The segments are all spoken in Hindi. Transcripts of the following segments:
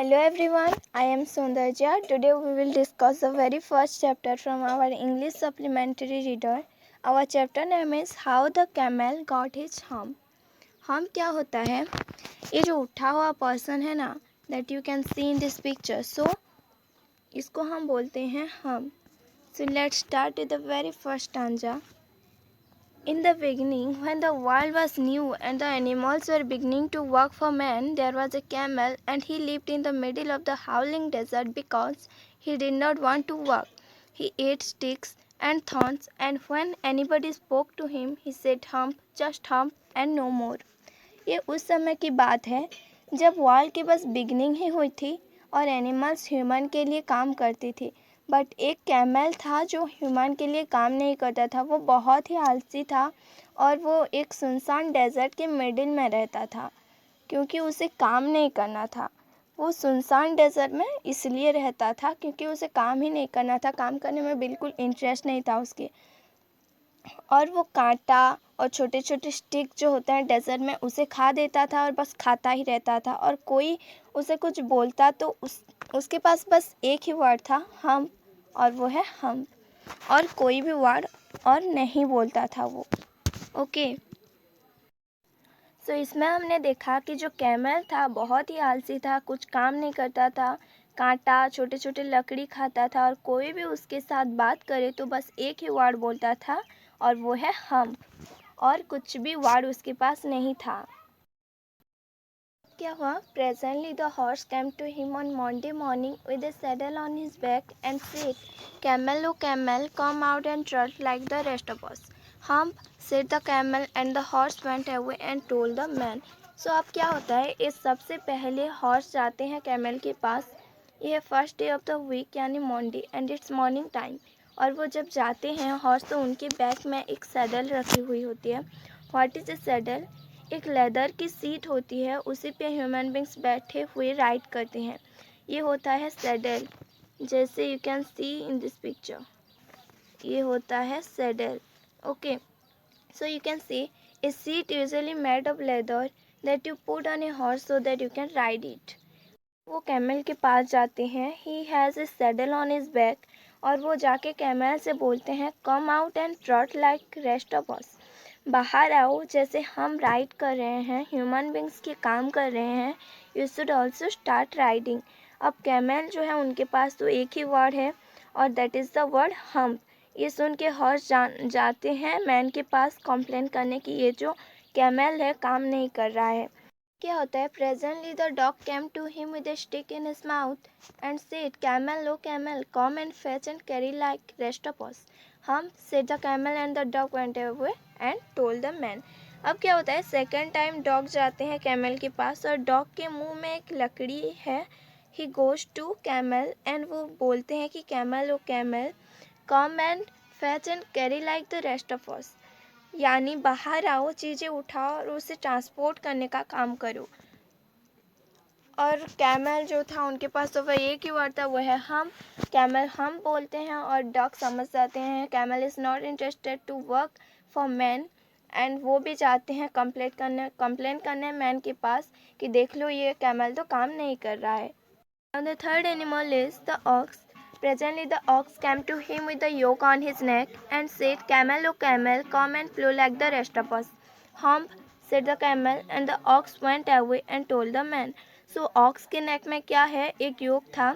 Hello everyone, I am Sundarja. Today we will discuss the very first chapter from our English supplementary reader. Our chapter name is How the Camel Got His Hump. Hump क्या होता है? ये जो उठा हुआ पर्सन है ना, that you can see in this picture. So इसको हम बोलते हैं hump. So let's start with the very first stanza. In the beginning, when the world was new and the animals were beginning to work for man, there was a camel, and he lived in the middle of the howling desert because he did not want to work. He ate sticks and thorns, and when anybody spoke to him, he said hump, just hump, and no more. ये उस समय की बात है जब वर्ल्ड की बस बिगनिंग ही हुई थी और एनिमल्स ह्यूमन के लिए काम करती थी, बट एक कैमल था जो ह्यूमन के लिए काम नहीं करता था। वो बहुत ही आलसी था और वो एक सुनसान डेजर्ट के मिडिल में रहता था क्योंकि उसे काम नहीं करना था। वो सुनसान डेजर्ट में इसलिए रहता था क्योंकि उसे काम ही नहीं करना था, काम करने में बिल्कुल इंटरेस्ट नहीं था उसके। और वो कांटा और छोटे छोटे स्टिक जो होते हैं डेजर्ट में उसे खा देता था और बस खाता ही रहता था। और कोई उसे कुछ बोलता तो उसके पास बस एक ही वर्ड था, हम, और वो है हम, और कोई भी वर्ड और नहीं बोलता था वो। ओके, सो इसमें हमने देखा कि जो कैमल था बहुत ही आलसी था, कुछ काम नहीं करता था, कांटा छोटे छोटे लकड़ी खाता था, और कोई भी उसके साथ बात करे तो बस एक ही वर्ड बोलता था और वो है हम, और कुछ भी वर्ड उसके पास नहीं था। क्या हुआ? Presently the horse came to him on Monday morning with a saddle on his back and said, camel O camel, come out and trot like the rest of us. Hump, said the camel, and the horse went away and told the man. So अब क्या होता है, इस सबसे पहले हॉर्स जाते हैं कैमल के पास। ये first day of the week यानी Monday and it's morning time. और वो जब जाते हैं हॉर्स तो उनके बैक में एक सैडल रखी हुई होती है। What is a saddle? एक लेदर की सीट होती है, उसी पे ह्यूमन बींग्स बैठे हुए राइड करते हैं। ये होता है सैडल, जैसे you can see in this picture. ये होता है saddle. Okay, so you can see a seat usually made of leather that you put on a horse so that you can ride it. वो कैमल के पास जाते हैं, he has a saddle on his back, और वो जाके कैमल से बोलते हैं, come out and trot like rest of us. बाहर आओ, जैसे हम राइड कर रहे हैं, ह्यूमन बींग्स के काम कर रहे हैं, you should also start riding. अब कैमल जो है उनके पास तो एक ही वर्ड है और that is the word hump. ये सुन के हॉर्स जाते हैं मैन के पास कंप्लेन करने की ये जो कैमल है काम नहीं कर रहा है। क्या होता है? Presently the dog came to him with a stick in his mouth and said, camel O camel, come and fetch and carry like rest of us. Hmm, said the camel, and the dog went away and told the man. अब क्या होता है, सेकेंड टाइम डॉग जाते हैं कैमल के पास और डॉग के मुंह में एक लकड़ी है। He goes to camel and वो बोलते हैं कि camel O camel, come and fetch and carry like the rest of us, यानी बाहर आओ, चीज़ें उठाओ और उसे ट्रांसपोर्ट करने का काम करो। और कैमल जो था उनके पास तो वह एक ही वर्ड था, वो है हम। कैमल हम बोलते हैं और डॉग समझ जाते हैं camel is not interested to work for man, and वो भी जाते हैं कंप्लेन करने मैन के पास कि देख लो ये कैमल तो काम नहीं कर रहा है। Now the third animal is the ox. Presently the ox came to him with a yoke on his neck and said, Camel, O camel, come and plow like the rest of us. Hump, said the camel, and the ox went away and told the man. So ox के neck में क्या है? एक योक था।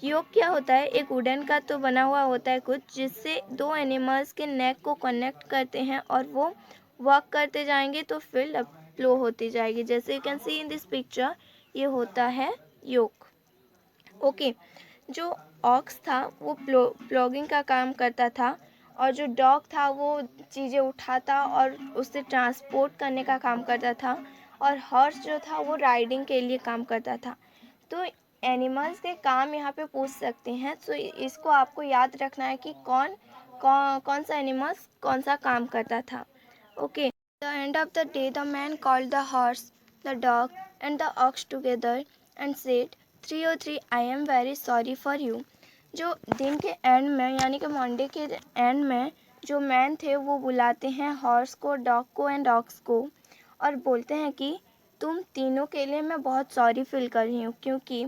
योक क्या होता है? एक वुडन का तो बना हुआ होता है कुछ, जिससे दो एनिमल्स के नेक को कनेक्ट करते हैं और वो वर्क करते जाएंगे तो फील्ड फ्लो होती जाएगी। जैसे you can see in this picture, ये होता है योक। ओके, जो ऑक्स था वो प्लॉगिंग का काम करता था और जो डॉग था वो चीज़ें उठाता और उससे ट्रांसपोर्ट करने का काम करता था, और हॉर्स जो था वो राइडिंग के लिए काम करता था। तो एनिमल्स के काम यहाँ पे पूछ सकते हैं, तो इसको आपको याद रखना है कि कौन सा एनिमल्स कौन सा काम करता था। Okay, the end of the day the man called the horse, the dog and the ox together and said, 303 I am very sorry for you. जो दिन के एंड में यानी कि मंडे के एंड में जो मैन थे वो बुलाते हैं हॉर्स को, डॉग को एंड ऑक्स को, और बोलते हैं कि तुम तीनों के लिए मैं बहुत सॉरी फील कर रही हूँ, क्योंकि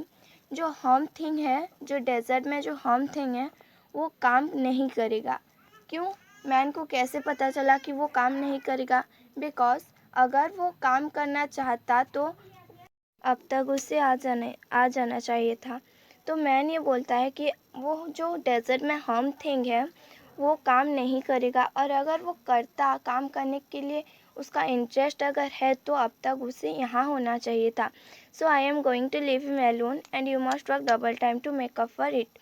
जो हम थिंग है, जो डेजर्ट में जो हम थिंग है वो काम नहीं करेगा। क्यों? मैन को कैसे पता चला कि वो काम नहीं करेगा? बिकॉज अगर वो काम करना चाहता तो अब तक उसे आ जाना चाहिए था। तो मैन ये बोलता है कि वो जो डेजर्ट में हम थिंग है वो काम नहीं करेगा, और अगर वो करता, काम करने के लिए उसका इंटरेस्ट अगर है तो अब तक उसे यहाँ होना चाहिए था। So I am going to leave him alone and you must work double time to make up for it.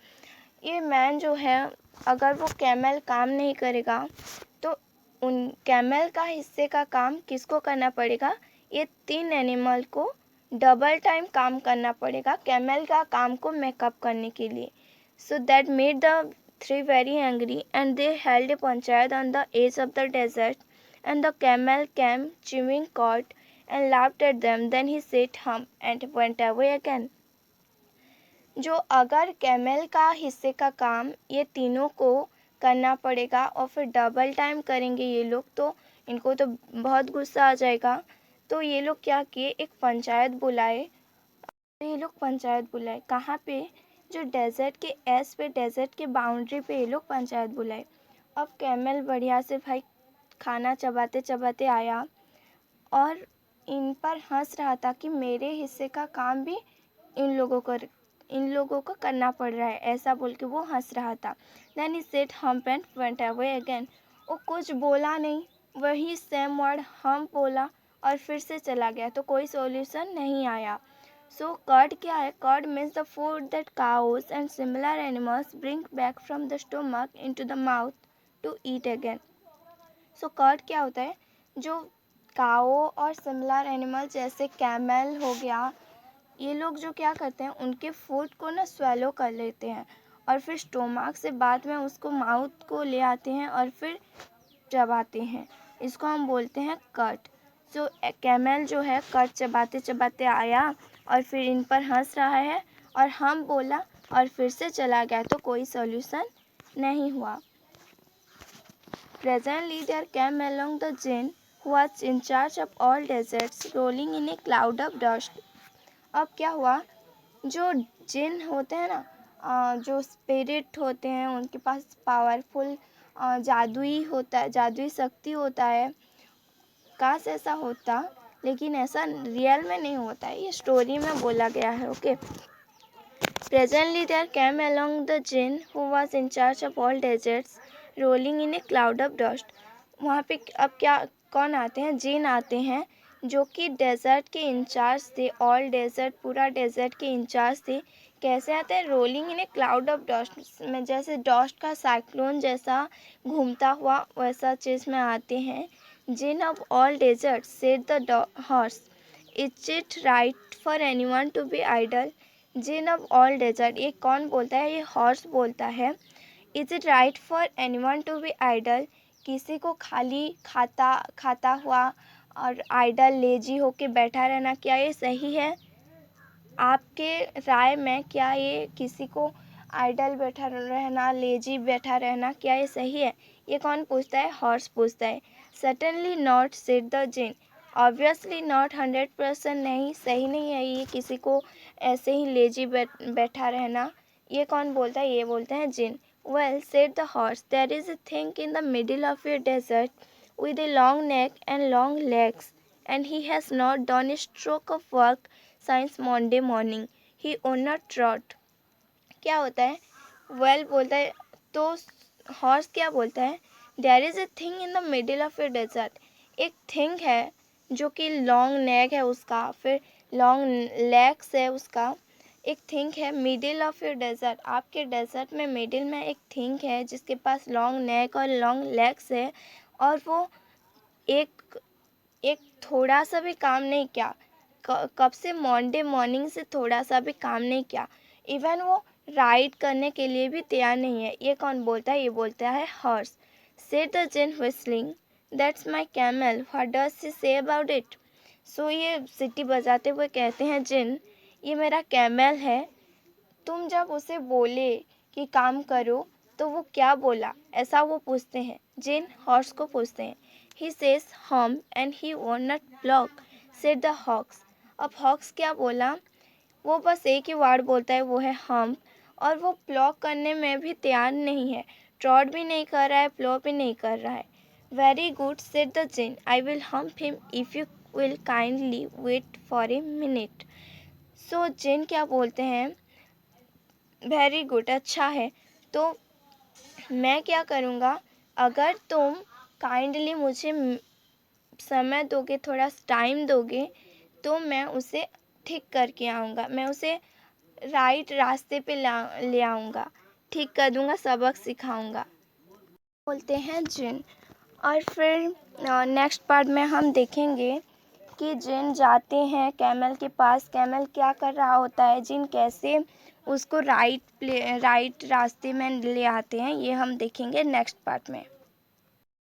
ये मैन जो है, अगर वो कैमल काम नहीं करेगा तो उन कैमल का हिस्से का काम किसको करना पड़ेगा? ये 3 एनिमल को डबल टाइम काम करना पड़ेगा कैमल का काम को मेकअप करने के लिए। So that made the 3 very angry and they held a panchayat on the edge of the desert and the camel came chewing cud and laughed at them. Then he said hump and went away again. जो अगर कैमल का हिस्से का काम ये तीनों को करना पड़ेगा और फिर डबल टाइम करेंगे ये लोग, तो इनको तो बहुत गुस्सा आ जाएगा। तो ये लोग क्या किए, एक पंचायत बुलाए। ये लोग पंचायत बुलाए कहाँ पे? जो डेजर्ट के एस पे, डेजर्ट के बाउंड्री पे ये लोग पंचायत बुलाए। अब कैमल बढ़िया से भाई खाना चबाते चबाते आया और इन पर हंस रहा था कि मेरे हिस्से का काम भी इन लोगों को करना पड़ रहा है, ऐसा बोल के वो हंस रहा था। Then he said hump and went away again. वो कुछ बोला नहीं, वही सेम वर्ड हम बोला और फिर से चला गया, तो कोई सॉल्यूशन नहीं आया। सो कर्ड क्या है? Cud means the food that cows and similar animals bring back from the stomach into the mouth to eat again. So cud क्या होता है? जो काओ और सिमिलर एनिमल जैसे कैमल हो गया, ये लोग जो क्या करते हैं, उनके फूड को ना स्वेलो कर लेते हैं और फिर स्टोमक से बाद में उसको माउथ को ले आते हैं और फिर चबाते हैं। इसको हम बोलते हैं कट। सो कैमल जो है कट चबाते चबाते आया और फिर इन पर हंस रहा है और हम बोला और फिर से चला गया, तो कोई सॉल्यूशन नहीं हुआ। Presently there came along the jinn who was in charge of all deserts, rolling in a cloud of dust. अब क्या हुआ, जो जिन होते हैं ना, जो स्पिरिट होते हैं, उनके पास पावरफुल जादुई होता है, जादुई शक्ति होता है। काश ऐसा होता, लेकिन ऐसा रियल में नहीं होता है, ये स्टोरी में बोला गया है। Okay. Presently there came along the djinn who was in charge of all deserts rolling in a cloud of dust. वहाँ पे अब क्या, कौन आते हैं? जिन आते हैं जो कि डेजर्ट के इंचार्ज थे, ऑल डेजर्ट, पूरा डेजर्ट के इंचार्ज थे। कैसे आते हैं? Rolling in a cloud of dust में, जैसे डस्ट का साइक्लोन जैसा घूमता हुआ वैसा चीज़ में आते हैं। Djinn of all desert said the horse, is it right for anyone to be idle? Djinn of all desert, ये कौन बोलता है? ये हॉर्स बोलता है। Is it right for anyone to be idle? किसी को खाली खाता हुआ और आइडल लेजी होके बैठा रहना, क्या ये सही है? आपके राय में क्या ये किसी को आइडल बैठा रहना, लेजी बैठा रहना, क्या ये सही है? ये कौन पूछता है? हॉर्स पूछता है। Certainly not, said the djinn. Obviously not, 100% नहीं, सही नहीं है ये किसी को ऐसे ही लेजी बैठा रहना। ये कौन बोलता है? ये बोलते हैं djinn. Well, said the horse, there is a thing in the middle of your desert with a long neck and long legs, and he has not done a stroke of work since Monday morning. He would not trot. क्या होता है? वेल बोलता है, तो हॉर्स क्या बोलता है? There is a thing in the middle of your desert. एक थिंग है जो कि लॉन्ग नेक है उसका, फिर लॉन्ग लेग्स है उसका। एक थिंग है मिडिल ऑफ योर डेजर्ट, आपके डेजर्ट में मिडिल में एक थिंग है जिसके पास लॉन्ग नेक और लॉन्ग लेग्स है, और वो एक एक थोड़ा सा भी काम नहीं किया। कब से? मंडे मॉर्निंग से थोड़ा सा भी काम नहीं किया। इवन वो राइड करने के लिए भी तैयार नहीं है। ये कौन बोलता है? ये बोलता है horse. Said the djinn whistling, that's my camel, what does she say about it? So ये सीटी बजाते हुए कहते हैं जिन, ये मेरा कैमल है, तुम जब उसे बोले कि काम करो तो वो क्या बोला, ऐसा वो पूछते हैं। जिन हॉर्स को पूछते हैं। He says humph and he won't not block, said the hawks. अब हॉक्स क्या बोला? वो बस एक ही वर्ड बोलता है, वो है हम्प, और वो प्लॉ करने में भी तैयार नहीं है। ट्रॉट भी नहीं कर रहा है, प्लॉ भी नहीं कर रहा है। Very good said the djinn, I will hump him if you will kindly wait for a minute. So djinn क्या बोलते हैं, वेरी गुड, अच्छा है, तो मैं क्या करूँगा, अगर तुम काइंडली मुझे समय दोगे, थोड़ा टाइम दोगे, तो मैं उसे ठीक करके आऊँगा, मैं उसे राइट रास्ते पे ले आऊँगा, ठीक कर दूँगा, सबक सिखाऊँगा, बोलते हैं जिन। और फिर नेक्स्ट पार्ट में हम देखेंगे कि जिन जाते हैं कैमल के पास, कैमल क्या कर रहा होता है, जिन कैसे उसको राइट रास्ते में ले आते हैं, ये हम देखेंगे नेक्स्ट पार्ट में।